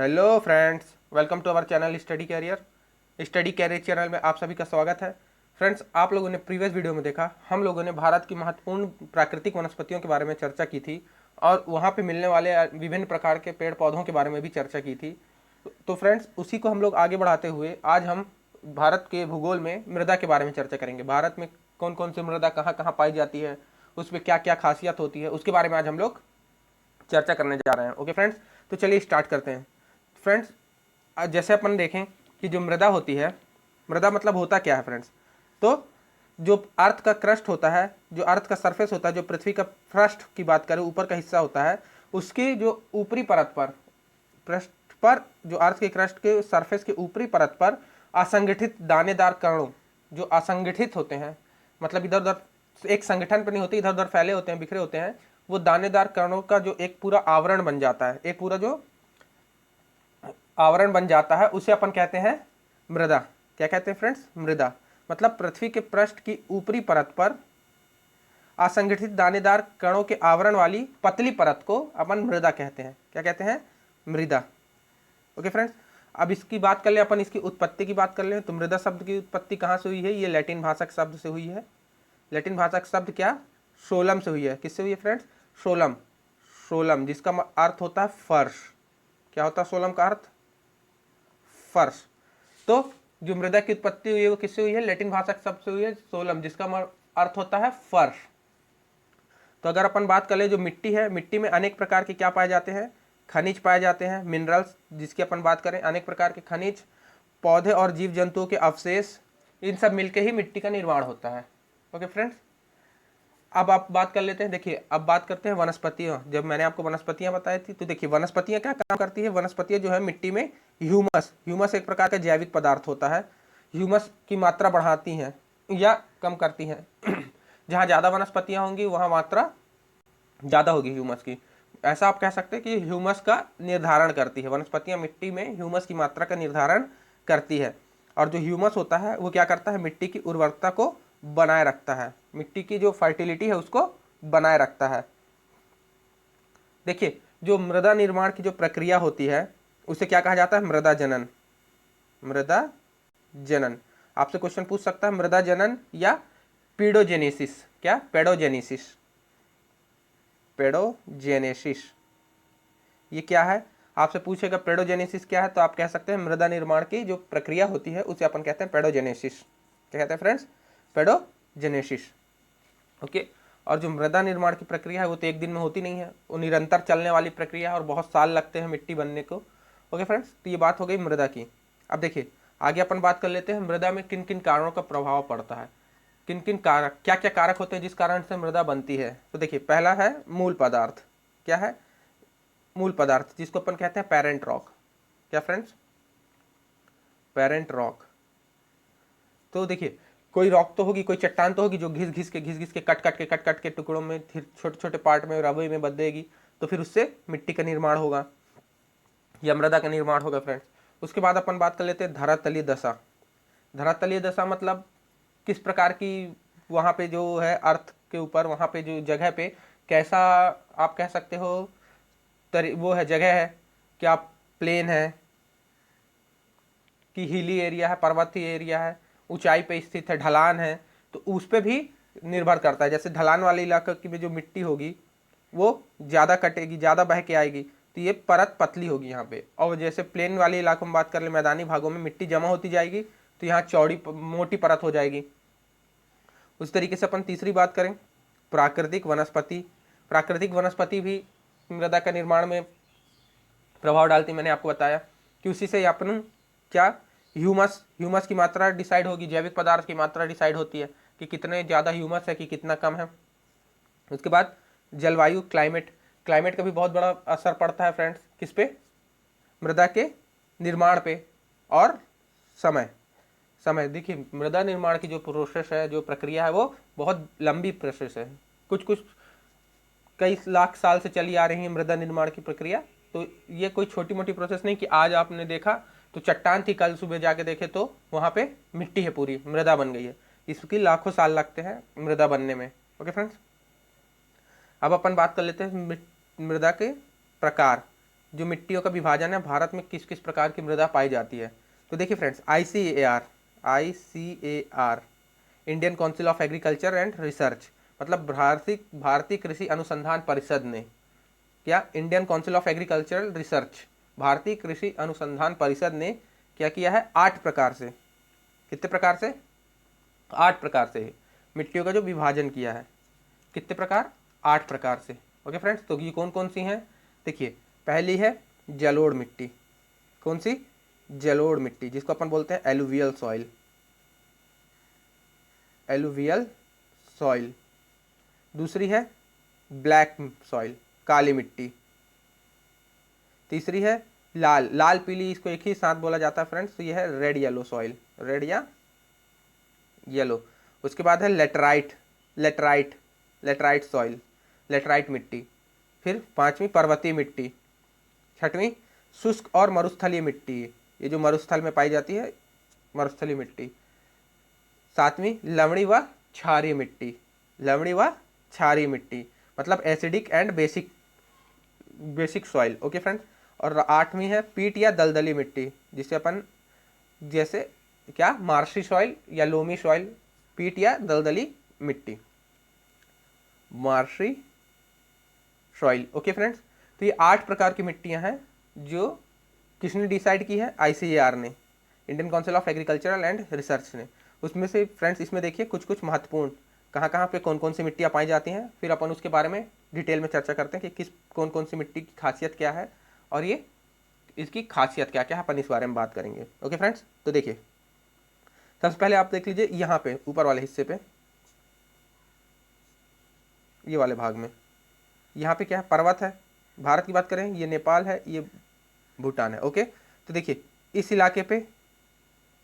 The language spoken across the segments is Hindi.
Hello friends, welcome to our channel study career channel में आप सभी का स्वागत है। फ्रेंड्स, आप लोगों ने प्रीवियस वीडियो में देखा, हम लोगों ने भारत की महत्वपूर्ण प्राकृतिक वनस्पतियों के बारे में चर्चा की थी और वहाँ पे मिलने वाले विभिन्न प्रकार के पेड़ पौधों के बारे में भी चर्चा की थी। तो फ्रेंड्स, उसी को हम लोग आगे बढ़ाते हुए आज हम भारत के भूगोल में मृदा के बारे में चर्चा करेंगे। भारत में कौन कौन सी मृदा कहाँ कहाँ पाई जाती है, उसमें क्या क्या खासियत होती है, उसके बारे में आज हम लोग चर्चा करने जा रहे हैं। ओके फ्रेंड्स, तो चलिए स्टार्ट करते हैं। फ्रेंड्स, जैसे अपन देखें कि जो मृदा होती है, मृदा मतलब होता क्या है फ्रेंड्स, तो जो अर्थ का क्रस्ट होता है, जो अर्थ का सरफेस होता है, जो पृथ्वी का पृष्ठ की बात करें, ऊपर का हिस्सा होता है, उसकी जो ऊपरी परत पर, पृष्ठ पर, जो अर्थ के क्रस्ट के सरफेस के ऊपरी परत पर असंगठित दानेदार कणों, जो असंगठित होते हैं, मतलब इधर उधर एक संगठन पर नहीं होते, इधर उधर फैले होते हैं, बिखरे होते हैं, वो दानेदार कणों का जो एक पूरा आवरण बन जाता है, एक पूरा जो आवरण बन जाता है, उसे अपन कहते हैं मृदा। क्या कहते हैं फ्रेंड्स? मृदा। मतलब पृथ्वी के पृष्ठ की ऊपरी परत पर असंगठित दानेदार कणों के आवरण वाली पतली परत को अपन मृदा कहते हैं। क्या कहते हैं? मृदा। ओके फ्रेंड्स, अब इसकी बात कर ले, अपन इसकी उत्पत्ति की बात कर ले। तो मृदा शब्द की उत्पत्ति कहाँ से हुई है? ये लैटिन भाषा शब्द से हुई है। लैटिन भाषा शब्द क्या? सोलम से हुई है। किससे हुई है फ्रेंड्स? सोलम। सोलम, जिसका अर्थ होता है फर्श। क्या होता है सोलम का अर्थ? फर्श। तो जो मृदा की उत्पत्ति हुई है वो किससे हुई है? लैटिन भाषा शब्द से हुई है, सोलम, जिसका अर्थ होता है फर्श। तो अगर अपन बात कर ले, जो मिट्टी है, मिट्टी में अनेक प्रकार के क्या पाए जाते हैं? खनिज पाए जाते हैं, मिनरल्स, जिसकी अपन बात करें, अनेक प्रकार के खनिज, पौधे और जीव जंतुओं के अवशेष, इन सब मिलकर ही मिट्टी का निर्माण होता है। ओके फ्रेंड्स, अब आप बात कर लेते हैं। देखिए, अब बात करते हैं वनस्पतियों। जब मैंने आपको वनस्पतियां बताई थी, तो देखिए वनस्पतियां क्या काम करती है। वनस्पतियां जो है मिट्टी में ह्यूमस एक प्रकार का जैविक पदार्थ होता है, ह्यूमस की मात्रा बढ़ाती हैं या कम करती हैं। जहाँ ज़्यादा वनस्पतियां होंगी वहाँ मात्रा ज़्यादा होगी ह्यूमस की। ऐसा आप कह सकते हैं कि ह्यूमस का निर्धारण करती है। वनस्पतियां मिट्टी में ह्यूमस की मात्रा का निर्धारण करती है, और जो ह्यूमस होता है वो क्या करता है? मिट्टी की उर्वरकता को बनाए रखता है, मिट्टी की जो फर्टिलिटी है उसको बनाए रखता है। देखिए, जो मृदा निर्माण की जो प्रक्रिया होती है उसे क्या कहा जाता है? मृदा जनन। मृदा जनन। आपसे क्वेश्चन पूछ सकता है मृदा जनन या पीडोजेनेसिस। क्या? पेडोजेनेसिस। पेडोजेनेसिस ये क्या है? आपसे पूछेगा पेडोजेनेसिस क्या है, तो आप कह सकते हैं मृदा निर्माण की जो प्रक्रिया होती है उसे अपन कहते हैं पेडोजेनेसिस। क्या कहते हैं फ्रेंड्स? पेडोजेनेसिस। ओके। और जो मृदा निर्माण की प्रक्रिया है वो तो एक दिन में होती नहीं है, वो निरंतर चलने वाली प्रक्रिया है और बहुत साल लगते हैं मिट्टी बनने को। ओके फ्रेंड्स, तो ये बात हो गई मृदा की। अब देखिए आगे अपन बात कर लेते हैं मृदा में किन किन कारणों का प्रभाव पड़ता है, किन किन कारक, क्या क्या कारक होते हैं जिस कारण से मृदा बनती है। तो देखिए, पहला है मूल पदार्थ। क्या है? मूल पदार्थ, जिसको अपन कहते हैं पेरेंट रॉक। क्या फ्रेंड्स? Parent rock. तो देखिए, कोई रॉक तो होगी, कोई चट्टान तो होगी जो घिस घिस के कट कट के टुकड़ों में, फिर छोटे छोटे पार्ट में रबे में बदलेगी, तो फिर उससे मिट्टी का निर्माण होगा या मृदा का निर्माण होगा फ्रेंड्स। उसके बाद अपन बात कर लेते हैं धरातलीय दशा। धरातलीय दशा मतलब किस प्रकार की वहाँ पे जो है अर्थ के ऊपर, वहाँ पे जो जगह पे कैसा आप कह सकते हो वो है, जगह है, क्या प्लेन है कि हिली एरिया है, पर्वतीय एरिया है, ऊंचाई पे स्थित है, ढलान है, तो उस पर भी निर्भर करता है। जैसे ढलान वाले इलाके की में जो मिट्टी होगी वो ज़्यादा कटेगी, ज़्यादा बह के आएगी, तो ये परत पतली होगी यहाँ पे। और जैसे प्लेन वाले इलाकों में बात कर ले, मैदानी भागों में मिट्टी जमा होती जाएगी तो यहाँ चौड़ी मोटी परत हो जाएगी। उस तरीके से अपन तीसरी बात करें प्राकृतिक वनस्पति। प्राकृतिक वनस्पति भी मृदा का निर्माण में प्रभाव डालती। मैंने आपको बताया कि उसी से अपन क्या ह्यूमस की मात्रा डिसाइड होगी, जैविक पदार्थ की मात्रा डिसाइड होती है कि कितने ज़्यादा ह्यूमस है कि कितना कम है। उसके बाद जलवायु, क्लाइमेट का भी बहुत बड़ा असर पड़ता है फ्रेंड्स। किस पे? मृदा के निर्माण पे। और समय देखिए, मृदा निर्माण की जो प्रोसेस है, जो प्रक्रिया है, वो बहुत लंबी प्रोसेस है। कुछ कई लाख साल से चली आ रही है मृदा निर्माण की प्रक्रिया। तो ये कोई छोटी मोटी प्रोसेस नहीं कि आज आपने देखा तो चट्टान थी, कल सुबह जाके देखे तो वहाँ पे मिट्टी है, पूरी मृदा बन गई है। इसकी लाखों साल लगते हैं मृदा बनने में। ओके फ्रेंड्स, अब अपन बात कर लेते हैं मृदा के प्रकार। जो मिट्टियों का विभाजन है, भारत में किस किस प्रकार की मृदा पाई जाती है। तो देखिए friends, ICAR Indian council of agriculture and research, मतलब भारतीय कृषि अनुसंधान परिषद ने, क्या, Indian council of agricultural research, भारतीय कृषि अनुसंधान परिषद ने क्या किया है, 8 प्रकार से, कितने प्रकार से, 8 प्रकार से मिट्टियों का जो विभाजन किया है। कितने प्रकार, 8 प्रकार से। ओके फ्रेंड्स, तो ये कौन कौन सी हैं, देखिए पहली है जलोढ़ मिट्टी। कौन सी, जलोढ़ मिट्टी, जिसको अपन बोलते हैं एलुवियल सॉइल, एलुवियल सॉइल। दूसरी है ब्लैक सॉइल, काली मिट्टी। तीसरी है लाल पीली, इसको एक ही साथ बोला जाता है फ्रेंड्स, तो ये है रेड येलो सॉइल, रेड या येलो। उसके बाद है लेटराइट सॉइल, लेटराइट मिट्टी। फिर पांचवी पर्वतीय मिट्टी। छठवीं शुष्क और मरुस्थलीय मिट्टी, ये जो मरुस्थल में पाई जाती है, मरुस्थलीय मिट्टी। सातवीं लवणी व क्षारीय मिट्टी, लवणी व क्षारीय मिट्टी, मतलब acidic and basic soil. Okay friends. और आठवीं है पीट या दलदली मिट्टी, जिसे अपन जैसे क्या, मार्शी सॉइल या लोमी सॉइल, पीट या दलदली मिट्टी, मार्शी सॉइल। ओके फ्रेंड्स, तो ये 8 प्रकार की मिट्टियां हैं जो किसने डिसाइड की है, ICAR ने, Indian council of agricultural and research ने। उसमें से फ्रेंड्स इसमें देखिए कुछ कुछ महत्वपूर्ण, कहाँ कहाँ पे कौन कौन सी मिट्टियाँ पाई जाती हैं, फिर अपन उसके बारे में डिटेल में चर्चा करते हैं कि कौन कौन सी मिट्टी की खासियत क्या है और ये इसकी खासियत क्या क्या है, अपन इस बारे में बात करेंगे। ओके फ्रेंड्स, तो देखिए सबसे पहले आप देख लीजिए यहाँ पे ऊपर वाले हिस्से पे, ये वाले भाग में, यहाँ पे क्या है, पर्वत है। भारत की बात करें, ये नेपाल है, ये भूटान है। ओके, तो देखिए इस इलाके पे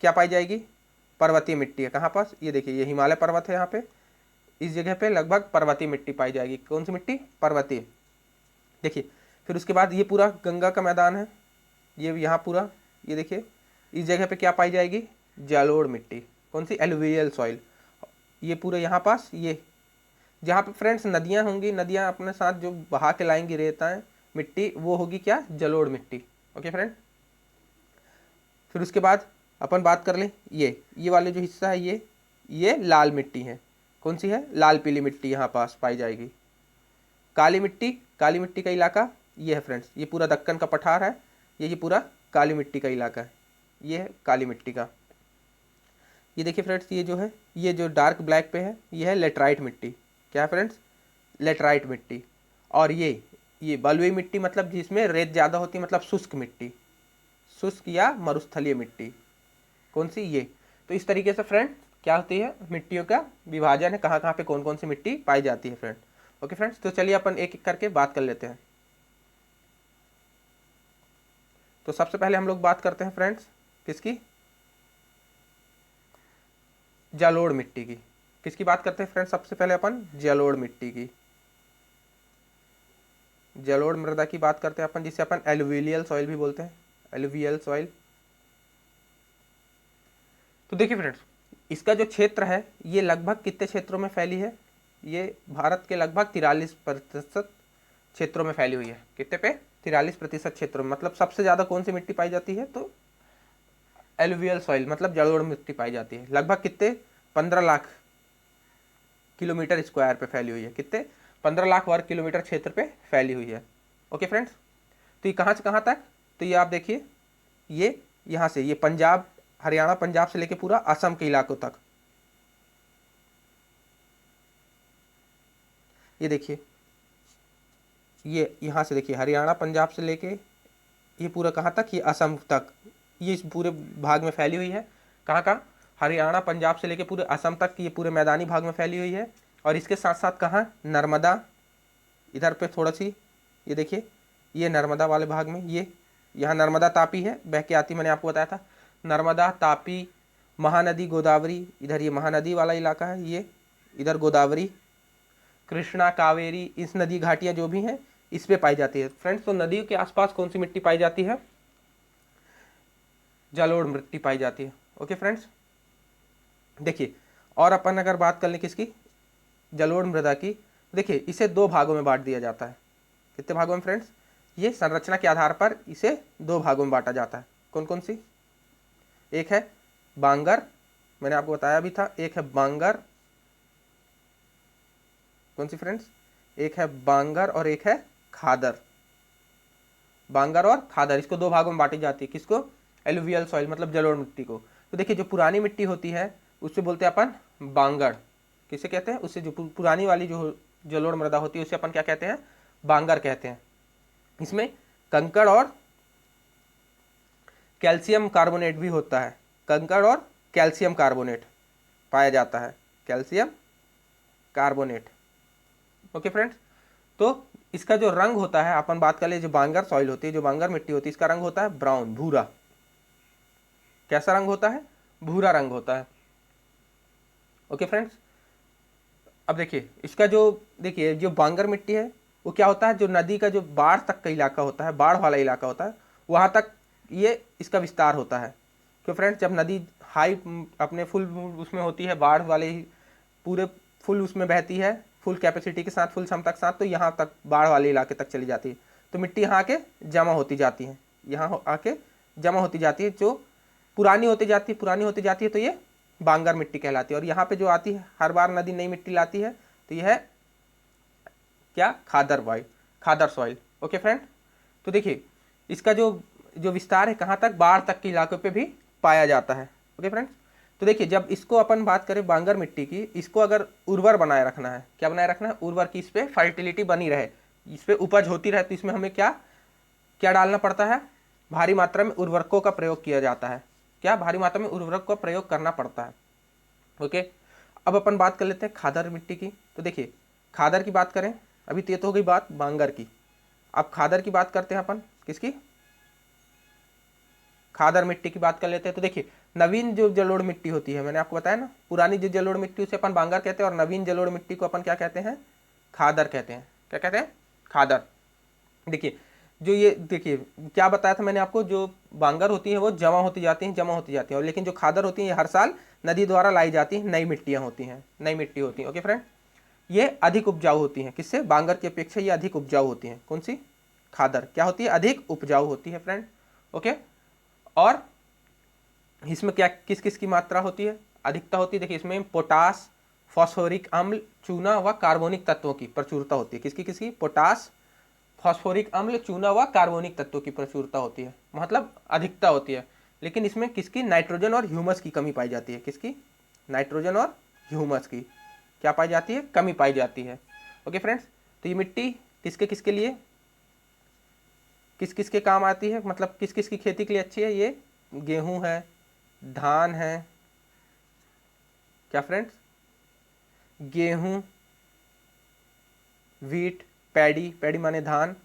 क्या पाई जाएगी, पर्वतीय मिट्टी है। कहाँ पास, ये देखिए ये हिमालय पर्वत है, यहाँ पे इस जगह पे लगभग पर्वतीय मिट्टी पाई जाएगी। कौन सी मिट्टी, पर्वतीय। देखिए फिर उसके बाद ये पूरा गंगा का मैदान है, ये यहाँ पूरा, ये देखिए इस जगह पे क्या पाई जाएगी, जलोढ़ मिट्टी। कौन सी, एलुवियल सॉइल। ये पूरे यहाँ पास, ये जहाँ पे फ्रेंड्स नदियाँ होंगी, नदियाँ अपने साथ जो बहा के लाएंगी रेताएं मिट्टी, वो होगी क्या, जलोढ़ मिट्टी। Okay friend. फिर उसके बाद अपन बात कर लें, ये वाले जो हिस्सा है, ये लाल मिट्टी है। कौन सी है, लाल पीली मिट्टी यहाँ पास पाई जाएगी। काली मिट्टी का इलाका ये है फ्रेंड्स, ये पूरा दक्कन का पठार है, ये पूरा काली मिट्टी का इलाका है, ये है काली मिट्टी का। ये देखिए फ्रेंड्स, ये जो है, ये जो डार्क ब्लैक पे है, ये है लेटराइट मिट्टी। क्या है फ्रेंड्स, लेटराइट मिट्टी। और ये बलुई मिट्टी, मतलब जिसमें रेत ज़्यादा होती है, मतलब शुष्क मिट्टी, शुष्क या मरुस्थलीय मिट्टी। कौन सी, ये। तो इस तरीके से फ्रेंड क्या होती है, मिट्टियों का विभाजन है, कहाँ कहाँ पे कौन कौन सी मिट्टी पाई जाती है फ्रेंड। ओके फ्रेंड्स, तो चलिए अपन एक एक करके बात कर लेते हैं। तो सबसे पहले हम लोग बात करते हैं फ्रेंड्स, किसकी, जलोढ़ मिट्टी की। किसकी बात करते हैं फ्रेंड्स, सबसे पहले अपन जलोढ़ मिट्टी की, जलोढ़ मृदा की बात करते हैं अपन, जिसे अपन एलुवियल सॉइल भी बोलते हैं, एलुवियल सॉइल। तो देखिए फ्रेंड्स, इसका जो क्षेत्र है, ये लगभग कितने क्षेत्रों में फैली है, ये भारत के लगभग 43% क्षेत्रों में फैली हुई है। कितने पे, 43% क्षेत्रों में। मतलब सबसे ज़्यादा कौन सी मिट्टी पाई जाती है, तो एलुवियल सॉइल, मतलब जलोढ़ मिट्टी पाई जाती है। लगभग कितने, 15 लाख किलोमीटर स्क्वायर पे फैली हुई है। कितने, 15 लाख वर्ग किलोमीटर क्षेत्र पे फैली हुई है। ओके फ्रेंड्स, तो ये कहाँ से कहाँ तक, तो ये आप देखिए, ये यहाँ से, ये पंजाब, हरियाणा, पंजाब से लेके पूरा असम के इलाकों तक। ये देखिए, ये यहाँ से देखिए, हरियाणा पंजाब से लेके ये पूरा कहाँ तक, ये असम तक, ये इस पूरे भाग में फैली हुई है। कहाँ कहाँ, हरियाणा पंजाब से लेके पूरे असम तक, ये पूरे मैदानी भाग में फैली हुई है। और इसके साथ साथ कहाँ, नर्मदा, इधर पे थोड़ा सी, ये देखिए, ये नर्मदा वाले भाग में, ये यहाँ नर्मदा तापी है, बह के आती, मैंने आपको बताया था, नर्मदा, तापी, महानदी, गोदावरी, इधर ये महानदी वाला इलाका है, ये इधर गोदावरी, कृष्णा, कावेरी, इस नदी घाटियाँ जो भी हैं इस पे पाई जाती है फ्रेंड्स। तो नदियों के आसपास कौन सी मिट्टी पाई जाती है, जलोढ़ मिट्टी पाई जाती है। ओके फ्रेंड्स, देखिए और अपन अगर बात कर लें किसकी, जलोढ़ मृदा की, देखिए इसे 2 भागों में बांट दिया जाता है। कितने भागों में फ्रेंड्स, ये संरचना के आधार पर इसे दो भागों में बांटा जाता है। कौन कौन सी? एक है बांगर, मैंने आपको बताया भी था, एक है बांगर, कौन सी फ्रेंड्स? एक है बांगर और एक है खादर। बांगर और खादर, इसको दो भागों में बांटी जाती है। किसको? एलुवियल सॉइल मतलब जलोढ़ मिट्टी को। तो देखिए जो पुरानी मिट्टी होती है उससे बोलते हैं अपन बांगर। किसे कहते हैं? उससे जो पुरानी वाली जो जलोढ़ मृदा होती है उसे अपन क्या कहते हैं? बांगर कहते हैं। इसमें कंकड़ और कैल्शियम कार्बोनेट भी होता है। कंकड़ और कैल्शियम कार्बोनेट पाया जाता है, कैल्शियम कार्बोनेट। ओके फ्रेंड्स, तो इसका जो रंग होता है, अपन बात कर ले, जो बांगर सॉइल होती है, जो बांगर मिट्टी होती है, इसका रंग होता है ब्राउन, भूरा। कैसा रंग होता है? भूरा रंग होता है। ओके फ्रेंड्स, अब देखिए इसका जो, देखिए जो बांगर मिट्टी है वो क्या होता है, जो नदी का जो बाढ़ तक का इलाका होता है, बाढ़ वाला इलाका होता है, वहाँ तक ये इसका विस्तार होता है। क्यों फ्रेंड्स? जब नदी हाई अपने फुल उसमें होती है, बाढ़ वाले ही पूरे फुल उसमें बहती है, फुल कैपेसिटी के साथ, फुल क्षमता के साथ, तो यहाँ तक बाढ़ वाले इलाके तक चली जाती है। तो मिट्टी यहाँ आके जमा होती जाती है, यहाँ आके जमा होती जाती है, जो पुरानी होती जाती है, पुरानी होती जाती है, तो ये बांगर मिट्टी कहलाती है। और यहाँ पे जो आती है, हर बार नदी नई मिट्टी लाती है, तो यह है क्या? खादर सॉइल। ओके फ्रेंड, तो देखिए इसका जो जो विस्तार है कहाँ तक? बाढ़ तक के इलाकों पे भी पाया जाता है। ओके फ्रेंड्स, तो देखिए जब इसको अपन बात करें बांगर मिट्टी की, इसको अगर उर्वर बनाए रखना है, क्या बनाए रखना है? उर्वर की, इस पर फर्टिलिटी बनी रहे, इस पर उपज होती रहे, तो इसमें हमें क्या क्या डालना पड़ता है? भारी मात्रा में उर्वरकों का प्रयोग किया जाता है। क्या? भारी मात्रा में उर्वरक का प्रयोग करना पड़ता है। ओके, अब अपन बात कर लेते हैं खादर मिट्टी की। तो देखिए खादर की बात करें, अभी तो ये तो हो गई बात बांगर की, अब खादर की बात करते हैं अपन। किसकी? खादर मिट्टी की बात कर लेते हैं। तो देखिए नवीन जो जलोढ़ मिट्टी होती है, मैंने आपको बताया ना, पुरानी जो जलोढ़ मिट्टी उसे अपन बांगर कहते हैं, और नवीन जलोढ़ मिट्टी को अपन क्या कहते हैं? खादर कहते हैं। क्या कहते हैं? खादर। देखिए जो ये, देखिए क्या बताया था मैंने आपको, जो बांगर होती है वो जमा होती जाती हैं, जमा होती जाती हैं, और लेकिन जो खादर होती है ये हर साल नदी द्वारा लाई जाती है, नई मिट्टियाँ होती हैं, नई मिट्टी होती हैं। ओके फ्रेंड, ये अधिक उपजाऊ होती हैं। किससे? बांगर की अपेक्षा ये अधिक उपजाऊ होती हैं। कौन सी? खादर। क्या होती है? अधिक उपजाऊ होती है फ्रेंड। ओके, और इसमें क्या किस किस की मात्रा होती है? अधिकता होती है। देखिए इसमें पोटास, फॉस्फोरिक अम्ल, चूना व कार्बोनिक तत्वों की प्रचुरता होती है। किसकी किसकी? पोटास, फॉस्फोरिक अम्ल, चूना व कार्बोनिक तत्वों की प्रचुरता होती है, मतलब अधिकता होती है। लेकिन इसमें किसकी? नाइट्रोजन और ह्यूमस की कमी पाई जाती है। किसकी? नाइट्रोजन और ह्यूमस की क्या पाई जाती है? कमी पाई जाती है। ओके फ्रेंड्स, तो ये मिट्टी किसके किसके लिए, किस किस के काम आती है, मतलब किस किस की खेती के लिए अच्छी है? ये गेहूं है, धान है, क्या फ्रेंड्स? गेहूं, वीट, पैडी, पैडी माने धान,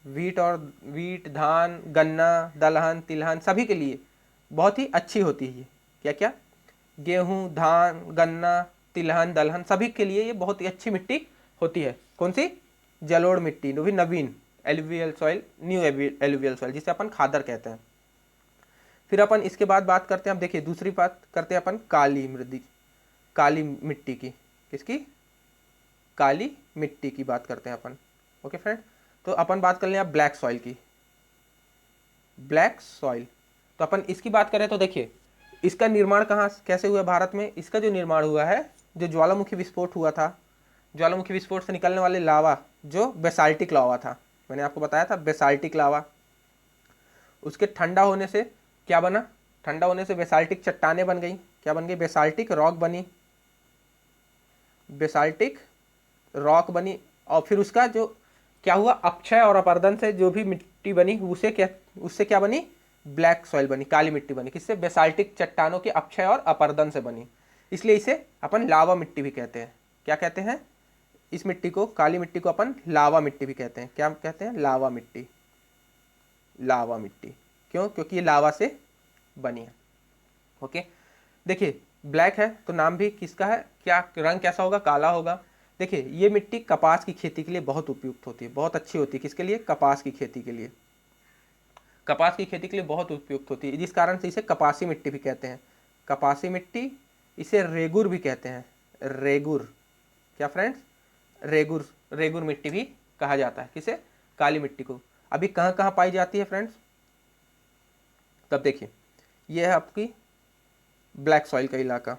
वीट, धान, गन्ना, दलहन, तिलहन, सभी के लिए बहुत ही अच्छी होती है ये। क्या क्या? गेहूं, धान, गन्ना, तिलहन, दलहन, सभी के लिए ये बहुत ही अच्छी मिट्टी होती है। कौन सी? जलोढ़ मिट्टी, वो भी नवीन alluvial soil, new alluvial soil, जिसे अपन खादर कहते हैं। फिर अपन इसके बाद बात करते हैं, अब देखिए दूसरी बात करते हैं अपन काली मिट्टी की। किसकी? काली मिट्टी की बात करते हैं अपन। ओके फ्रेंड, तो अपन बात कर लें अब ब्लैक सॉइल की। ब्लैक सॉइल, तो अपन इसकी बात करें तो देखिए इसका निर्माण कहाँ कैसे हुआ भारत में? इसका जो निर्माण हुआ है, जो ज्वालामुखी विस्फोट हुआ था, ज्वालामुखी विस्फोट से निकलने वाले लावा, जो बेसाल्टिक लावा था, मैंने आपको बताया था बेसाल्टिक लावा, उसके ठंडा होने से क्या बना? ठंडा होने से बेसाल्टिक चट्टानें बन गई। क्या बन गई? बेसाल्टिक रॉक बनी, बेसाल्टिक रॉक बनी। और फिर उसका जो क्या हुआ? अपक्षय और अपरदन से जो भी मिट्टी बनी उससे क्या बनी? ब्लैक सॉइल बनी, काली मिट्टी बनी। किससे? बेसाल्टिक चट्टानों के अपक्षय और अपरदन से बनी, इसलिए इसे अपन लावा मिट्टी भी कहते हैं। क्या कहते हैं? इस मिट्टी को, काली मिट्टी को अपन लावा मिट्टी भी कहते हैं। क्या कहते हैं? लावा मिट्टी। लावा मिट्टी क्यों? क्योंकि ये लावा से बनी है। ओके, देखिए ब्लैक है तो नाम भी किसका है? क्या रंग कैसा होगा? काला होगा। देखिए ये मिट्टी कपास की खेती के लिए बहुत उपयुक्त होती है, बहुत अच्छी होती है। किसके लिए? कपास की खेती के लिए। कपास की खेती के लिए बहुत उपयुक्त होती है, जिस कारण से इसे कपासी मिट्टी भी कहते हैं। कपासी मिट्टी, इसे रेगुर भी कहते हैं। रेगुर, क्या फ्रेंड्स? रेगुर मिट्टी भी कहा जाता है। किसे? काली मिट्टी को। अभी कहाँ कहाँ पाई जाती है फ्रेंड्स? तब देखिए, ये है आपकी ब्लैक सॉइल का इलाका।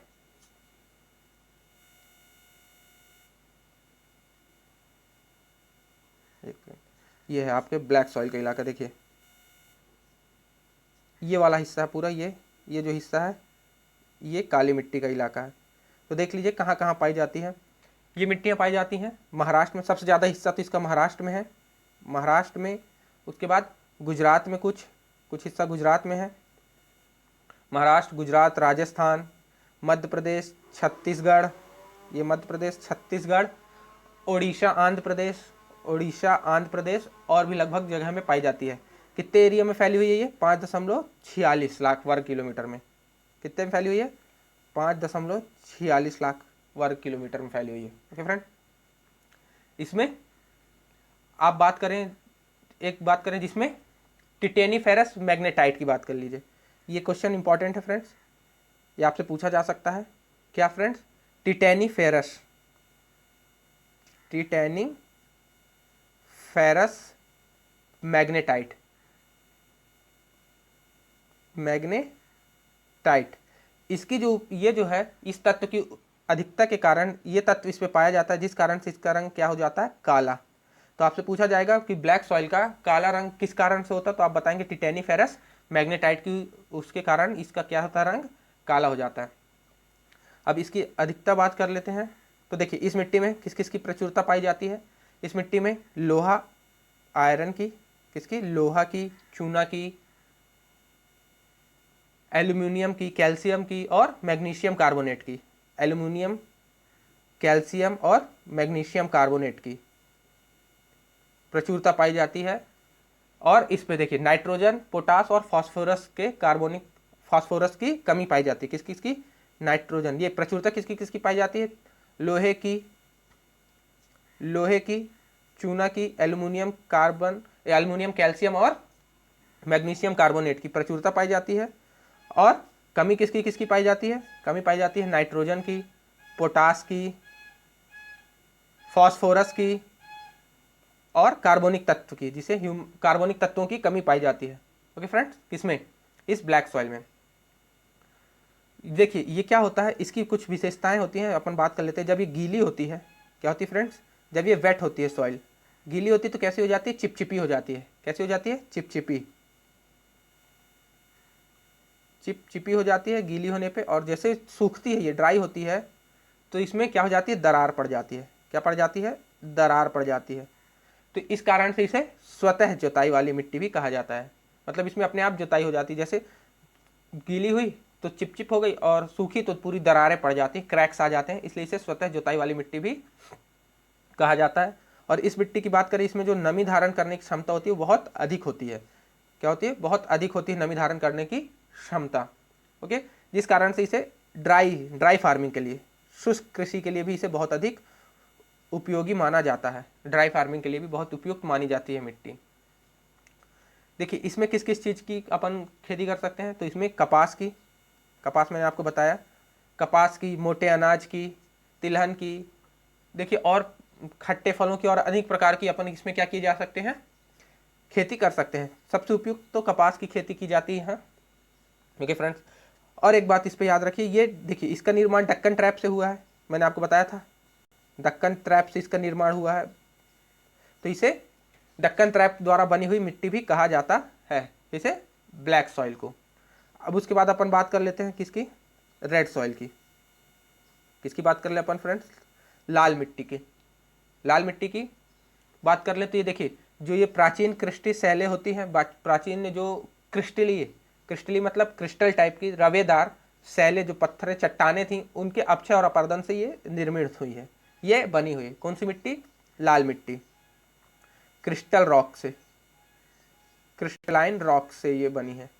ये है आपके ब्लैक सॉइल का इलाका। देखिए ये वाला हिस्सा है पूरा, ये जो हिस्सा है ये काली मिट्टी का इलाका है। तो देख लीजिए कहाँ कहाँ पाई जाती है। ये मिट्टियाँ पाई जाती हैं महाराष्ट्र में, सबसे ज़्यादा हिस्सा तो इसका महाराष्ट्र में है, महाराष्ट्र में। उसके बाद गुजरात में कुछ हिस्सा गुजरात में है, महाराष्ट्र, गुजरात, राजस्थान, मध्य प्रदेश, छत्तीसगढ़, ये मध्य प्रदेश, छत्तीसगढ़, ओडिशा, आंध्र प्रदेश और भी लगभग जगह में पाई जाती है। कितने एरिया में फैली हुई है ये? 5.46 लाख वर्ग किलोमीटर में। कितने में फैली हुई है? 5.46 लाख वर्ग किलोमीटर में फैली हुई है। ओके फ्रेंड, इसमें आप एक बात करें जिसमें टिटेनीफेरस मैग्नेटाइट की बात कर लीजिए। ये क्वेश्चन इंपॉर्टेंट है फ्रेंड्स, ये आपसे पूछा जा सकता है। क्या फ्रेंड्स? टिटेनीफेरस मैग्नेटाइट, इसकी ये जो है, इस तत्व की अधिकता के कारण ये तत्व इस पे पाया जाता है, जिस कारण से इसका रंग क्या हो जाता है? काला। तो आपसे पूछा जाएगा कि ब्लैक सॉइल का काला रंग किस कारण से होता है, तो आप बताएंगे टिटेनीफेरस मैग्नेटाइट की, उसके कारण इसका क्या होता है? रंग काला हो जाता है। अब इसकी अधिकता बात कर लेते हैं। तो देखिए इस मिट्टी में किस किस की प्रचुरता पाई जाती है? इस मिट्टी में लोहा, आयरन की, किसकी? लोहा की, चूना की, एल्यूमिनियम की, कैल्शियम की और मैग्नीशियम कार्बोनेट की। एल्यूमिनियम, कैल्शियम और मैग्नीशियम कार्बोनेट की प्रचुरता पाई जाती है। और इस पे देखिए नाइट्रोजन, पोटास और फास्फोरस की कमी पाई जाती है। किसकी? नाइट्रोजन। ये प्रचुरता किसकी पाई जाती है? लोहे की, चूना की, एल्यूमिनियम, कैल्शियम और मैग्नीशियम कार्बोनेट की प्रचुरता पाई जाती है। और कमी किसकी पाई जाती है? कमी पाई जाती है नाइट्रोजन की, पोटास की, फास्फोरस की और कार्बनिक तत्व की, जिसे कार्बनिक तत्वों की कमी पाई जाती है। ओके फ्रेंड्स, किसमें? इस ब्लैक सॉइल में। देखिए ये क्या होता है, इसकी कुछ विशेषताएं होती हैं, अपन बात कर लेते हैं। जब ये गीली होती है, क्या होती है फ्रेंड्स? जब ये वेट होती है, सॉइल गीली होती है तो कैसी हो जाती है? चिपचिपी हो जाती है। कैसी हो जाती है? चिपचिपी हो जाती है गीली होने पे। और जैसे सूखती है, ये ड्राई होती है, तो इसमें क्या हो जाती है? दरार पड़ जाती है। क्या पड़ जाती है? दरार पड़ जाती है। तो इस कारण से इसे स्वतः जुताई वाली मिट्टी भी कहा जाता है। मतलब इसमें अपने आप जुताई हो जाती है। जैसे गीली हुई तो चिपचिप हो गई और सूखी तो पूरी दरारें पड़ जाती हैं, क्रैक्स आ जाते हैं, इसलिए इसे स्वतः जुताई वाली मिट्टी भी कहा जाता है। और इस मिट्टी की बात करें, इसमें जो नमी धारण करने की क्षमता होती है वो बहुत अधिक होती है। क्या होती है? बहुत अधिक होती है नमी धारण करने की क्षमता। ओके, जिस कारण से इसे ड्राई फार्मिंग के लिए, शुष्क कृषि के लिए भी इसे बहुत अधिक उपयोगी माना जाता है। ड्राई फार्मिंग के लिए भी बहुत उपयुक्त मानी जाती है मिट्टी। देखिए इसमें किस किस चीज़ की अपन खेती कर सकते हैं? तो इसमें कपास मैंने आपको बताया, कपास की, मोटे अनाज की, तिलहन की, देखिए और खट्टे फलों की और अनेक प्रकार की अपन इसमें क्या किए जा सकते हैं? खेती कर सकते हैं। सबसे उपयुक्त तो कपास की खेती की जाती है। ओके फ्रेंड्स, और एक बात इस पर याद रखिए, ये देखिए इसका निर्माण दक्कन ट्रैप से हुआ है, मैंने आपको बताया था, दक्कन ट्रैप से इसका निर्माण हुआ है। तो इसे दक्कन ट्रैप द्वारा बनी हुई मिट्टी भी कहा जाता है, इसे ब्लैक सॉइल को। अब उसके बाद अपन बात कर लेते हैं किसकी? रेड सॉइल की। किसकी बात कर ले अपन फ्रेंड्स? लाल मिट्टी की। लाल मिट्टी की बात कर ले तो ये देखिए, जो ये प्राचीन क्रिस्टी शैलें होती हैं, प्राचीन जो क्रिस्टली मतलब क्रिस्टल टाइप की रवेदार शैलें, जो पत्थरें, चट्टानें थी, उनके अपक्षय और अपर्दन से ये निर्मित हुई है, ये बनी हुई है। कौन सी मिट्टी? लाल मिट्टी। क्रिस्टल रॉक से, क्रिस्टलाइन रॉक से ये बनी है।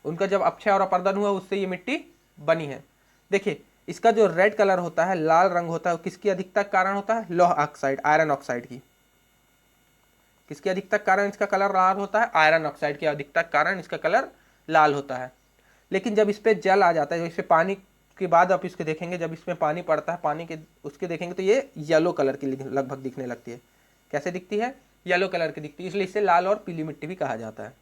उनका जब अपक्षय और अपर्दन हुआ उससे ये मिट्टी बनी है। देखिए इसका जो रेड कलर होता है, लाल रंग होता है, वो किसकी अधिकता के कारण होता है? लौह ऑक्साइड, आयरन ऑक्साइड की। किसकी अधिकता के कारण इसका कलर लाल होता है? आयरन ऑक्साइड की अधिकता के कारण इसका कलर लाल होता है। लेकिन जब इस पर जल आ जाता है, इस पर पानी के बाद आप इसके देखेंगे, जब इसमें पानी पड़ता है, पानी के उसके देखेंगे तो ये येलो कलर की लगभग दिखने लगती है। कैसे दिखती है? येलो कलर की दिखती है, इसलिए इसे लाल और पीली मिट्टी भी कहा जाता है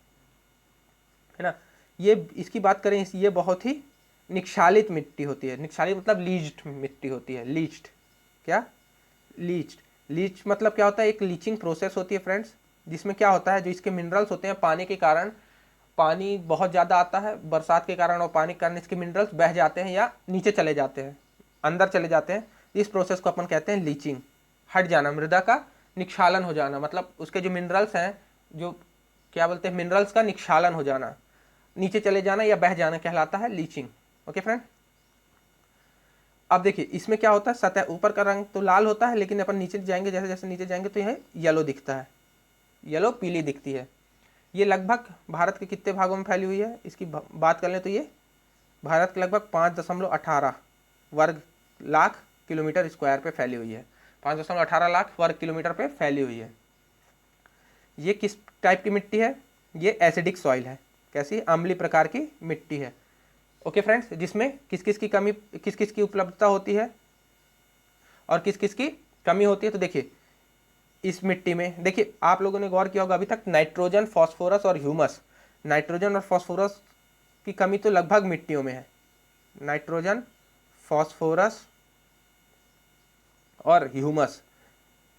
ना। ये इसकी बात करें, ये बहुत ही निक्षालित मिट्टी होती है। निक्षालित मतलब लीच्ड मिट्टी होती है। लीच्ड क्या? लीच्ड। लीच मतलब क्या होता है? एक लीचिंग प्रोसेस होती है फ्रेंड्स, जिसमें क्या होता है, जो इसके मिनरल्स होते हैं, पानी के कारण, पानी बहुत ज़्यादा आता है बरसात के कारण, और पानी के कारण इसके मिनरल्स बह जाते हैं या नीचे चले जाते हैं, अंदर चले जाते हैं। इस प्रोसेस को अपन कहते हैं लीचिंग। हट जाना, मृदा का निक्षालन हो जाना, मतलब उसके जो मिनरल्स हैं, जो क्या बोलते हैं, मिनरल्स का निक्षालन हो जाना, नीचे चले जाना या बह जाना कहलाता है लीचिंग। ओके फ्रेंड, अब देखिए इसमें क्या होता है, सतह ऊपर का रंग तो लाल होता है, लेकिन अपन नीचे जाएंगे, जैसे जैसे नीचे जाएंगे तो यह येलो दिखता है, येलो पीली दिखती है। ये लगभग भारत के कितने भागों में फैली हुई है, इसकी बात कर लें तो ये भारत के लगभग 5.18 वर्ग लाख किलोमीटर स्क्वायर पे फैली हुई है। 5.18 लाख वर्ग किलोमीटर पे फैली हुई है। ये किस टाइप की मिट्टी है? ये एसिडिक सॉइल है। कैसी? अम्लीय प्रकार की मिट्टी है। ओके फ्रेंड्स, जिसमें किस किस की कमी, किस किस की उपलब्धता होती है और किस किस की कमी होती है। तो देखिए इस मिट्टी में, देखिए आप लोगों ने गौर किया होगा अभी तक, नाइट्रोजन, फास्फोरस और ह्यूमस, नाइट्रोजन और फास्फोरस की कमी तो लगभग मिट्टियों में है। नाइट्रोजन, फास्फोरस और ह्यूमस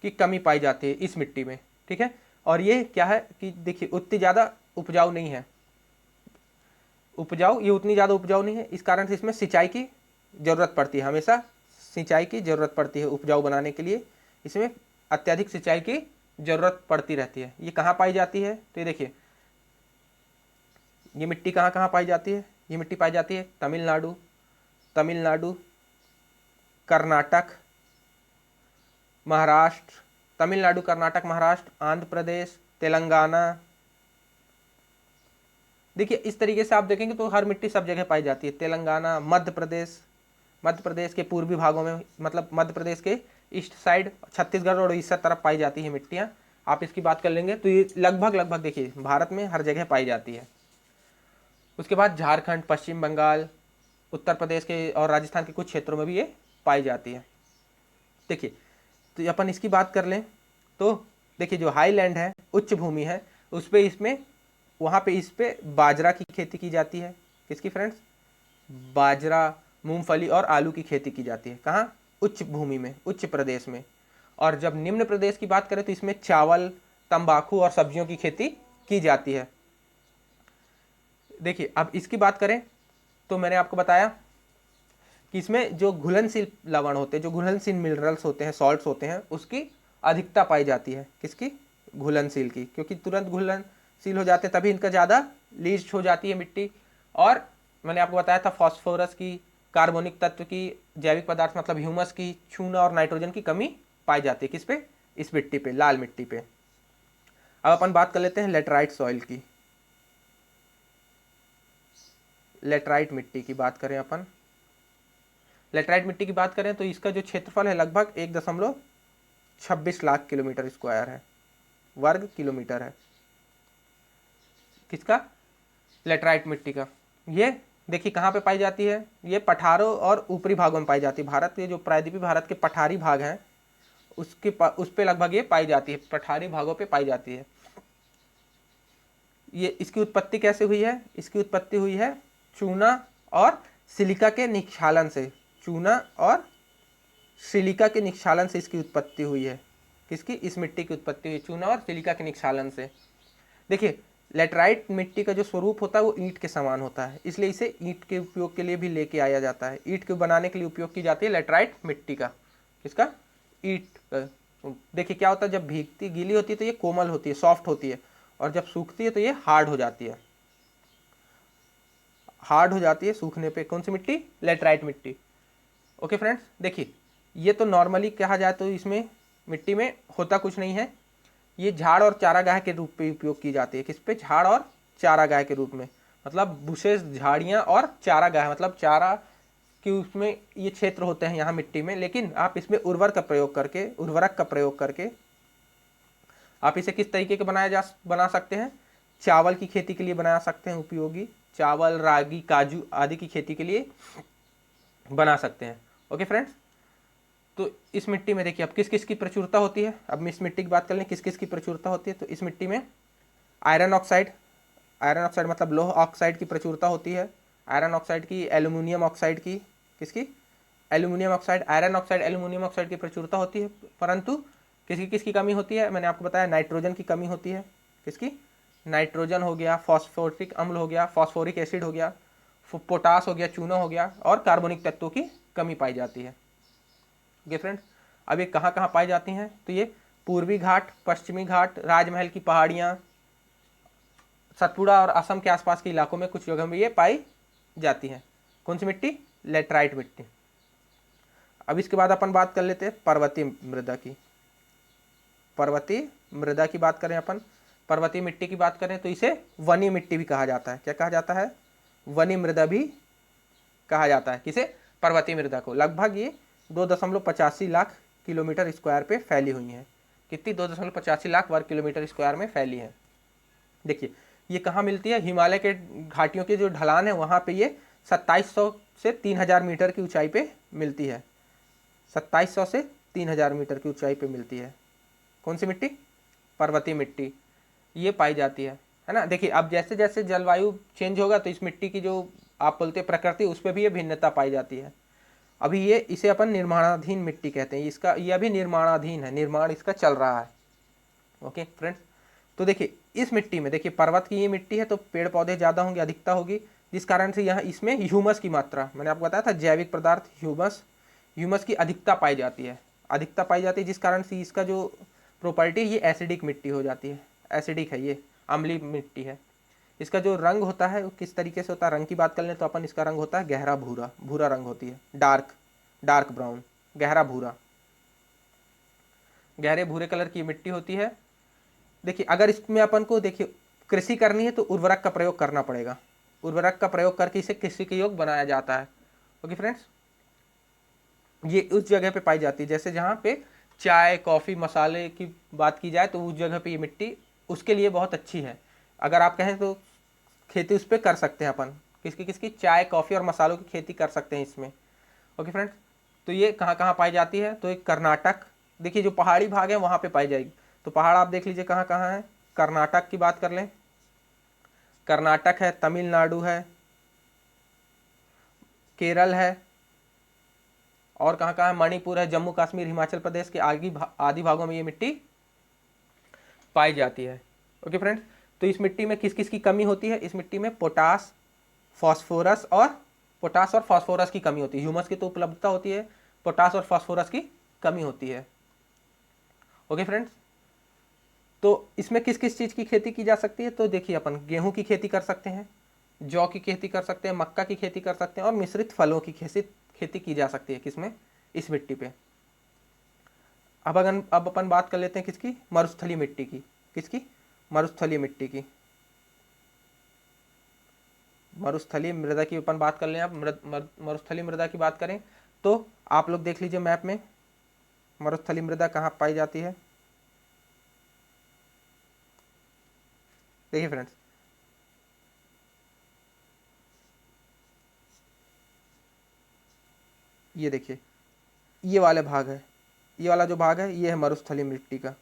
की कमी पाई जाती है इस मिट्टी में, ठीक है। और ये क्या है कि देखिए उतनी ज़्यादा उपजाऊ नहीं है, ये उतनी ज़्यादा उपजाऊ नहीं है, इस कारण से इसमें सिंचाई की ज़रूरत पड़ती है। हमेशा सिंचाई की ज़रूरत पड़ती है उपजाऊ बनाने के लिए, इसमें अत्यधिक सिंचाई की ज़रूरत पड़ती रहती है। ये कहाँ पाई जाती है? तो ये देखिए, ये मिट्टी कहाँ कहाँ पाई जाती है? ये मिट्टी पाई जाती है तमिलनाडु, कर्नाटक, महाराष्ट्र, तमिलनाडु, कर्नाटक, महाराष्ट्र, आंध्र प्रदेश, तेलंगाना। देखिए इस तरीके से आप देखेंगे तो हर मिट्टी सब जगह पाई जाती है। तेलंगाना, मध्य प्रदेश के पूर्वी भागों में, मतलब मध्य प्रदेश के ईस्ट साइड, छत्तीसगढ़ और उड़ीसा तरफ पाई जाती है मिट्टियाँ। आप इसकी बात कर लेंगे तो ये लगभग देखिए भारत में हर जगह पाई जाती है। उसके बाद झारखंड, पश्चिम बंगाल, उत्तर प्रदेश के और राजस्थान के कुछ क्षेत्रों में भी ये पाई जाती है। देखिए तो अपन इसकी बात कर लें तो देखिए जो हाईलैंड है, उच्च भूमि है, उस पे इसमें, वहाँ पे इस पे बाजरा की खेती की जाती है। किसकी फ्रेंड्स? बाजरा, मूंगफली और आलू की खेती की जाती है। कहाँ? उच्च भूमि में, उच्च प्रदेश में। और जब निम्न प्रदेश की बात करें तो इसमें चावल, तंबाकू और सब्जियों की खेती की जाती है। देखिए अब इसकी बात करें तो मैंने आपको बताया कि इसमें जो घुलनशील लवण होते हैं, जो घुलनशील मिनरल्स होते हैं, सॉल्ट्स होते हैं, उसकी अधिकता पाई जाती है। किसकी? घुलनशील की, क्योंकि तुरंत घुलनशील हो जाते हैं तभी इनका ज़्यादा लीच हो जाती है मिट्टी। और मैंने आपको बताया था फास्फोरस की, कार्बनिक तत्व की, जैविक पदार्थ मतलब ह्यूमस की, चूना और नाइट्रोजन की कमी पाई जाती है। किस पे? इस मिट्टी पे, लाल मिट्टी पे। अब अपन बात कर लेते हैं लेटराइट सॉइल की। लेटराइट मिट्टी की बात करें अपन, लेटराइट मिट्टी की बात करें तो इसका जो क्षेत्रफल है लगभग 1.26 लाख किलोमीटर स्क्वायर है, वर्ग किलोमीटर है। किसका? लेटराइट मिट्टी का। ये देखिए कहाँ पे पाई जाती है? ये पठारों और ऊपरी भागों में पाई जाती है। भारत के जो प्रायद्वीपीय भारत के पठारी भाग हैं उस पे लगभग ये पाई जाती है, पठारी भागों पे पाई जाती है। ये इसकी उत्पत्ति कैसे हुई है? इसकी उत्पत्ति हुई है चूना और सिलिका के निक्षालन से। चूना और सिलिका के निक्षालन से इसकी उत्पत्ति हुई है। किसकी? इस मिट्टी की उत्पत्ति हुई चूना और सिलिका के निक्षालन से। देखिए लेटराइट मिट्टी का जो स्वरूप होता है वो ईंट के समान होता है, इसलिए इसे ईंट के उपयोग के लिए भी लेके आया जाता है। ईंट के बनाने के लिए उपयोग की जाती है लेटराइट मिट्टी का। किसका? ईंट। देखिए क्या होता है, जब भीगती गीली होती है तो ये कोमल होती है, सॉफ्ट होती है, और जब सूखती है तो ये हार्ड हो जाती है। हार्ड हो जाती है सूखने पे। कौन सी मिट्टी? लेटराइट मिट्टी। ओके फ्रेंड्स, देखिए ये तो नॉर्मली कहा जाए तो इसमें मिट्टी में होता कुछ नहीं है। ये झाड़ और चारागाह के रूप में उपयोग की जाती है। किस पे? झाड़ और चारागाह के रूप में, मतलब बुशेस, झाड़ियाँ और चारागाह, मतलब चारा कि उसमें ये क्षेत्र होते हैं यहाँ मिट्टी में। लेकिन आप इसमें उर्वरक का प्रयोग करके आप इसे किस तरीके के बना सकते हैं? चावल की खेती के लिए बना सकते हैं उपयोगी। चावल, रागी, काजू आदि की खेती के लिए बना सकते हैं। ओके फ्रेंड्स, तो इस मिट्टी में देखिए अब किस किस की प्रचुरता होती है, अब इस मिट्टी की बात कर लें किस किस की प्रचुरता होती है। तो इस मिट्टी में आयरन ऑक्साइड, आयरन ऑक्साइड मतलब लोह ऑक्साइड की प्रचुरता होती है, आयरन ऑक्साइड की, एल्यूमिनियम ऑक्साइड की, किसकी, aluminium oxide, iron oxide, aluminium oxide की प्रचुरता होती है। परंतु किसकी किसकी कमी होती है, मैंने आपको बताया नाइट्रोजन की कमी होती है। किसकी, नाइट्रोजन हो गया, फॉस्फोरिक अम्ल हो गया, फॉस्फोरिक एसिड हो गया, पोटास हो गया, चूना हो गया, और कार्बनिक तत्वों की कमी पाई जाती है। ओके फ्रेंड्स, अब ये कहाँ कहाँ पाई जाती हैं, तो ये पूर्वी घाट, पश्चिमी घाट, राजमहल की पहाड़ियाँ, सतपुड़ा और असम के आसपास के इलाकों में कुछ जगह में ये पाई जाती हैं। कौन सी मिट्टी, लेटराइट मिट्टी। अब इसके बाद अपन बात कर लेते हैं पर्वतीय मृदा की। पर्वतीय मृदा की बात करें अपन, पर्वतीय मिट्टी की बात करें तो इसे वनी मिट्टी भी कहा जाता है। क्या कहा जाता है, वनी मृदा भी कहा जाता है। किसे, पर्वतीय मृदा को। लगभग ये 2.85 लाख किलोमीटर स्क्वायर पे फैली हुई है। कितनी, 2.85 लाख वर्ग किलोमीटर स्क्वायर में फैली है। देखिए ये कहाँ मिलती है, हिमालय के घाटियों के जो ढलान है वहाँ पे ये 2700 से 3000 मीटर की ऊंचाई पे मिलती है। 2700 से 3000 मीटर की ऊंचाई पे मिलती है। कौन सी मिट्टी, पर्वतीय मिट्टी, ये पाई जाती है ना। देखिए अब जैसे जैसे जलवायु चेंज होगा तो इस मिट्टी की जो आप बोलते हैं प्रकृति, उस पर भी ये भिन्नता पाई जाती है। अभी ये इसे अपन निर्माणाधीन मिट्टी कहते हैं, इसका ये अभी निर्माणाधीन है, निर्माण इसका चल रहा है। ओके फ्रेंड्स, तो देखिए इस मिट्टी में, देखिए पर्वत की ये मिट्टी है तो पेड़ पौधे ज़्यादा होंगे, अधिकता होगी, जिस कारण से यहाँ इसमें ह्यूमस की मात्रा, मैंने आपको बताया था जैविक पदार्थ ह्यूमस, ह्यूमस की अधिकता पाई जाती है, अधिकता पाई जाती है, जिस कारण से इसका जो प्रॉपर्टी ये एसिडिक मिट्टी हो जाती है। एसिडिक है, ये अम्लीय मिट्टी है। इसका जो रंग होता है वो किस तरीके से होता है, रंग की बात कर लें तो अपन इसका रंग होता है गहरा भूरा, भूरा रंग होती है, डार्क ब्राउन, गहरा भूरा, गहरे भूरे कलर की मिट्टी होती है। देखिए अगर इसमें अपन को देखिए कृषि करनी है तो उर्वरक का प्रयोग करना पड़ेगा, उर्वरक का प्रयोग करके इसे कृषि के योग्य बनाया जाता है। ओके फ्रेंड्स, ये उस जगह पे पाई जाती है जैसे जहाँ पे चाय कॉफ़ी मसाले की बात की जाए तो उस जगह पे ये मिट्टी उसके लिए बहुत अच्छी है। अगर आप कहें तो खेती उस पर कर सकते हैं अपन, किसकी किसकी, चाय कॉफ़ी और मसालों की खेती कर सकते हैं इसमें। ओके फ्रेंड्स, तो ये कहाँ कहाँ पाई जाती है, तो एक कर्नाटक, देखिए जो पहाड़ी भाग है वहाँ पे पाई जाएगी। तो पहाड़ आप देख लीजिए कहाँ कहाँ है, कर्नाटक की बात कर लें, कर्नाटक है, तमिलनाडु है, केरल है, और कहाँ कहाँ है, मणिपुर है, जम्मू कश्मीर, हिमाचल प्रदेश के आदि भागों में ये मिट्टी पाई जाती है। ओके फ्रेंड्स, तो इस मिट्टी में किस किस की कमी होती है, इस मिट्टी में पोटास, फास्फोरस और फास्फोरस की कमी होती है। ह्यूमस की तो उपलब्धता होती है, पोटास और फास्फोरस की कमी होती है। ओके फ्रेंड्स, तो इसमें किस किस चीज़ की खेती की जा सकती है, तो देखिए अपन गेहूं की खेती कर सकते हैं, जौ की खेती कर सकते हैं, मक्का की खेती कर सकते हैं, और मिश्रित फलों की खेती की जा सकती है। किसमें, इस मिट्टी पे। अब अपन बात कर लेते हैं किसकी, मरुस्थलीय मिट्टी की। किसकी, मरुस्थलीय मिट्टी की, मरुस्थलीय मृदा की अपन बात कर लें। आप मरुस्थलीय मृदा की बात करें तो आप लोग देख लीजिए मैप में मरुस्थलीय मृदा कहाँ पाई जाती है। देखिए फ्रेंड्स, ये देखिए ये वाले भाग है, ये वाला जो भाग है ये है मरुस्थलीय मिट्टी का।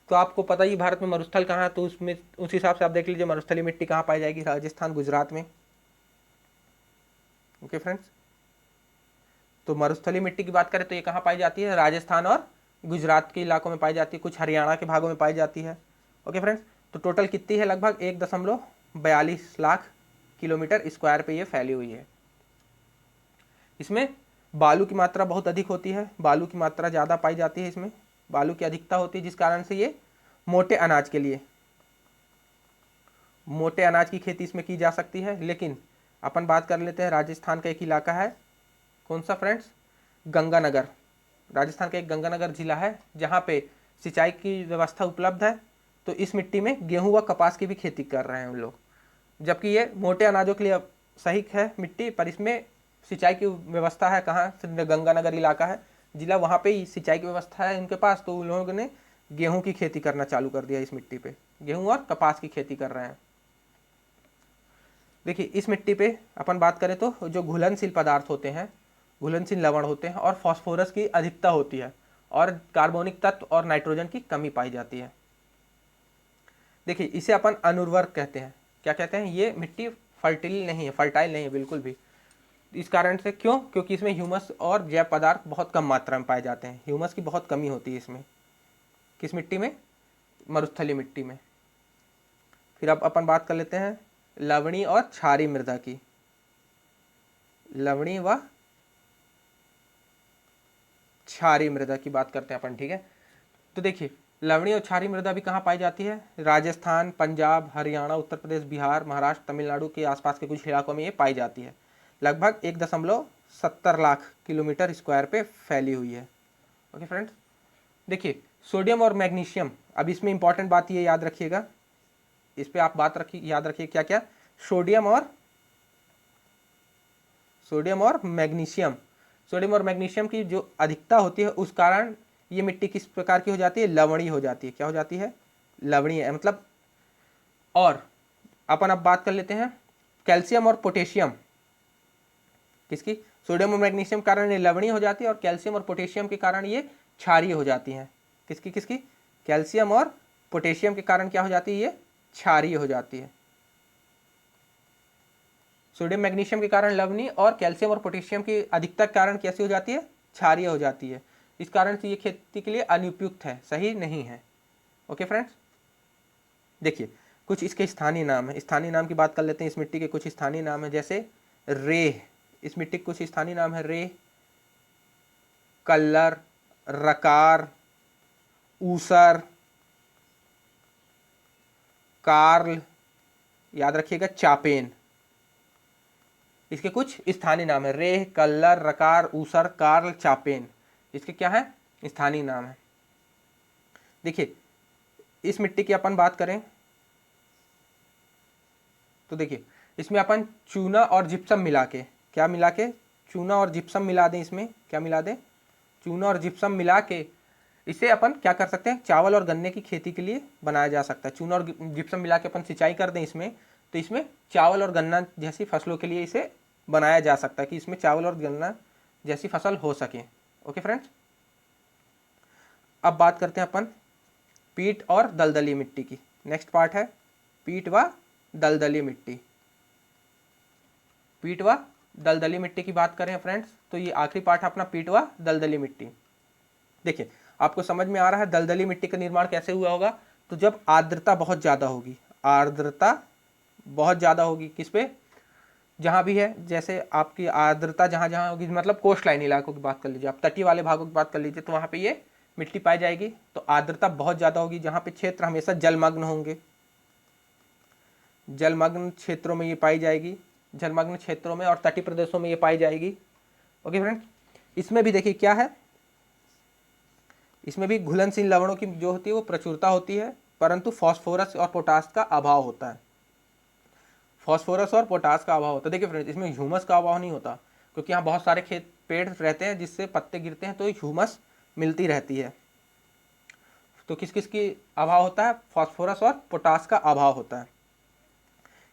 तो आपको पता ही भारत में मरुस्थल कहाँ है, तो उसमें उस हिसाब से आप देख लीजिए मरुस्थलीय मिट्टी कहाँ पाई जाएगी, राजस्थान गुजरात में। ओके फ्रेंड्स, तो मरुस्थलीय मिट्टी की बात करें तो ये कहाँ पाई जाती है, राजस्थान और गुजरात के इलाकों में पाई जाती है, कुछ हरियाणा के भागों में पाई जाती है। ओके फ्रेंड्स, तो टोटल कितनी है, लगभग 1.42 लाख किलोमीटर स्क्वायर पे ये फैली हुई है। इसमें बालू की मात्रा बहुत अधिक होती है, बालू की मात्रा ज़्यादा पाई जाती है, इसमें बालू की अधिकता होती है, जिस कारण से ये मोटे अनाज के लिए, मोटे अनाज की खेती इसमें की जा सकती है। लेकिन अपन बात कर लेते हैं राजस्थान का एक इलाका है, कौन सा फ्रेंड्स, गंगानगर। राजस्थान का एक गंगानगर जिला है जहाँ पे सिंचाई की व्यवस्था उपलब्ध है, तो इस मिट्टी में गेहूं व कपास की भी खेती कर रहे हैं उन लोग। जबकि ये मोटे अनाजों के लिए सही है मिट्टी, पर इसमें सिंचाई की व्यवस्था है, कहाँ, गंगानगर इलाका है जिला, वहाँ पे सिंचाई की व्यवस्था है उनके पास, तो उन लोगों ने गेहूं की खेती करना चालू कर दिया इस मिट्टी पे, गेहूं और कपास की खेती कर रहे हैं। देखिए इस मिट्टी पे अपन बात करें तो जो घुलनशील पदार्थ होते हैं, घुलनशील लवण होते हैं और फास्फोरस की अधिकता होती है और कार्बनिक तत्व और नाइट्रोजन की कमी पाई जाती है। देखिए इसे अपन अनुर्वर कहते हैं। क्या कहते हैं? ये मिट्टी फर्टाइल नहीं है बिल्कुल भी। इस कारण से क्यों? क्योंकि इसमें ह्यूमस और जैव पदार्थ बहुत कम मात्रा में पाए जाते हैं। ह्यूमस की बहुत कमी होती है इसमें। किस मिट्टी में? मरुस्थलीय मिट्टी में। फिर अब अपन बात कर लेते हैं लवणीय और क्षारीय मृदा की। लवणीय व क्षारीय मृदा की बात करते हैं अपन, ठीक है। तो देखिए लवणीय और क्षारीय मृदा भी कहाँ पाई जाती है? राजस्थान, पंजाब, हरियाणा, उत्तर प्रदेश, बिहार, महाराष्ट्र, तमिलनाडु के आसपास के कुछ इलाकों में ये पाई जाती है। लगभग 1.70 लाख किलोमीटर स्क्वायर पे फैली हुई है। ओके फ्रेंड्स, देखिए सोडियम और मैग्नीशियम, अब इसमें इंपॉर्टेंट बात ये याद रखिएगा, इस पे आप बात याद रखिए क्या क्या? सोडियम और मैग्नीशियम। सोडियम और मैग्नीशियम की जो अधिकता होती है उस कारण ये मिट्टी किस प्रकार की हो जाती है? लवणीय हो जाती है। क्या हो जाती है? लवणीय मतलब। और अपन अब बात कर लेते हैं कैल्शियम और पोटेशियम। किसकी? सोडियम और मैग्नीशियम के कारण ये लवणीय हो जाती है और कैल्शियम और पोटेशियम के कारण ये क्षारीय हो जाती हैं। किसकी? कैल्शियम और पोटेशियम के कारण क्या हो जाती है? ये क्षारीय हो जाती है। सोडियम मैग्नीशियम के कारण लवणीय और कैल्शियम और पोटेशियम की अधिकता के कारण कैसी हो जाती है? क्षारीय हो जाती है। इस कारण से ये खेती के लिए अनुपयुक्त है, सही नहीं है। ओके फ्रेंड्स, देखिए कुछ इसके स्थानीय नाम है। स्थानीय नाम की बात कर लेते हैं। इस मिट्टी के कुछ स्थानीय नाम है, जैसे रेह। इस मिट्टी के कुछ स्थानीय नाम है रेह, कल्लर, रकार, ऊसर, कार्ल, याद रखिएगा चापेन। इसके कुछ स्थानीय नाम है रेह, कल्लर, रकार, ऊसर, कार्ल, चापेन। इसके क्या है? स्थानीय नाम है। देखिए इस मिट्टी की अपन बात करें तो देखिए इसमें अपन चूना और जिप्सम मिला के, क्या मिला के? चूना और जिप्सम मिला दें। इसमें क्या मिला दें? चूना और जिप्सम मिला के इसे अपन क्या कर सकते हैं? चावल और गन्ने की खेती के लिए बनाया जा सकता है। चूना और जिप्सम मिला के अपन सिंचाई कर दें इसमें, तो इसमें चावल और गन्ना जैसी फसलों के लिए इसे बनाया जा सकता है कि इसमें चावल और गन्ना जैसी फसल हो सके। ओके फ्रेंड्स, अब बात करते हैं अपन पीट और दलदली मिट्टी की। नेक्स्ट पार्ट है पीट व दलदली मिट्टी। पीट व दलदली मिट्टी की बात करें फ्रेंड्स तो ये आखिरी पार्ट है अपना, पीट व दलदली मिट्टी। देखिए आपको समझ में आ रहा है दलदली मिट्टी का निर्माण कैसे हुआ होगा? तो जब आर्द्रता बहुत ज़्यादा होगी, आर्द्रता बहुत ज़्यादा होगी किस पे? जहाँ भी है, जैसे आपकी आर्द्रता जहाँ जहाँ होगी, मतलब कोस्ट लाइन इलाकों की बात कर लीजिए, आप तटीय वाले भागों की बात कर लीजिए, तो वहाँ पे ये मिट्टी पाई जाएगी। तो आर्द्रता बहुत ज़्यादा होगी, जहाँ पे क्षेत्र हमेशा जलमग्न होंगे, जलमग्न क्षेत्रों में ये पाई जाएगी, जलमग्न क्षेत्रों में और तटीय प्रदेशों में ये पाई जाएगी। ओके फ्रेंड्स, इसमें भी देखिए क्या है, इसमें भी घुलनशील लवणों की जो होती है वो प्रचुरता होती है, परंतु फास्फोरस और पोटास का अभाव होता है। फास्फोरस और पोटास का अभाव होता है। देखिए फ्रेंड्स, इसमें ह्यूमस का अभाव नहीं होता, क्योंकि यहाँ बहुत सारे खेत पेड़ रहते हैं जिससे पत्ते गिरते हैं तो ह्यूमस मिलती रहती है। तो किस किस की अभाव होता है? फास्फोरस और पोटास का अभाव होता है।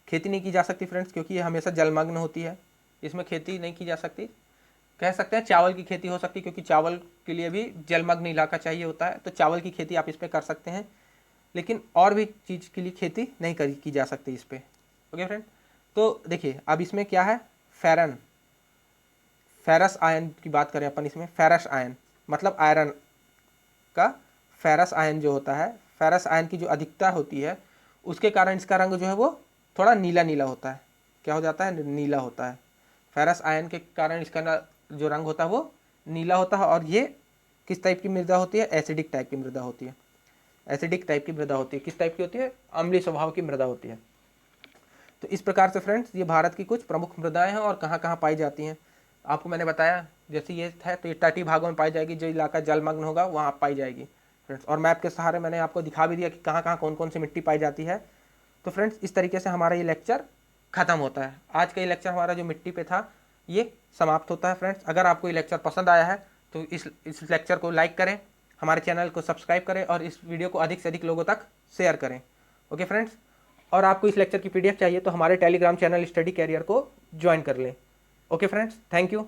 खेती नहीं की जा सकती फ्रेंड्स, क्योंकि ये हमेशा जलमग्न होती है, इसमें खेती नहीं की जा सकती। कह सकते हैं चावल की खेती हो सकती है, क्योंकि चावल के लिए भी जलमग्न इलाका चाहिए होता है, तो चावल की खेती आप इस पर कर सकते हैं, लेकिन और भी चीज़ के लिए खेती नहीं की जा सकती इस पर। ओके फ्रेंड, तो देखिए अब इसमें क्या है, फेरस आयन की बात करें अपन, इसमें फेरस आयन मतलब आयरन का फेरस आयन जो होता है, फेरस आयन की जो अधिकता होती है उसके कारण इसका रंग जो है वो थोड़ा नीला नीला होता है। क्या हो जाता है? नीला होता है। फेरस आयन के कारण इसका जो रंग होता है वो नीला होता है। और ये किस टाइप की मृदा होती है? एसिडिक टाइप की मृदा होती है। एसिडिक टाइप की मृदा होती है। किस टाइप की होती है? अम्लीय स्वभाव की मृदा होती है। तो इस प्रकार से फ्रेंड्स ये भारत की कुछ प्रमुख मृदाएं हैं और कहाँ कहाँ पाई जाती हैं आपको मैंने बताया। जैसे ये है तो ये तटीय भागों में पाई जाएगी, जो इलाका जलमग्न होगा वहाँ पाई जाएगी फ्रेंड्स। और मैप के सहारे मैंने आपको दिखा भी दिया कि कहाँ कहाँ कौन कौन सी मिट्टी पाई जाती है। तो फ्रेंड्स इस तरीके से हमारा ये लेक्चर खत्म होता है। आज का ये लेक्चर हमारा जो मिट्टी पे था ये समाप्त होता है फ्रेंड्स। अगर आपको ये लेक्चर पसंद आया है तो इस लेक्चर को लाइक करें, हमारे चैनल को सब्सक्राइब करें और इस वीडियो को अधिक से अधिक लोगों तक शेयर करें। ओके फ्रेंड्स, और आपको इस लेक्चर की PDF चाहिए तो हमारे टेलीग्राम चैनल स्टडी कैरियर को ज्वाइन कर लें। Okay friends, thank you.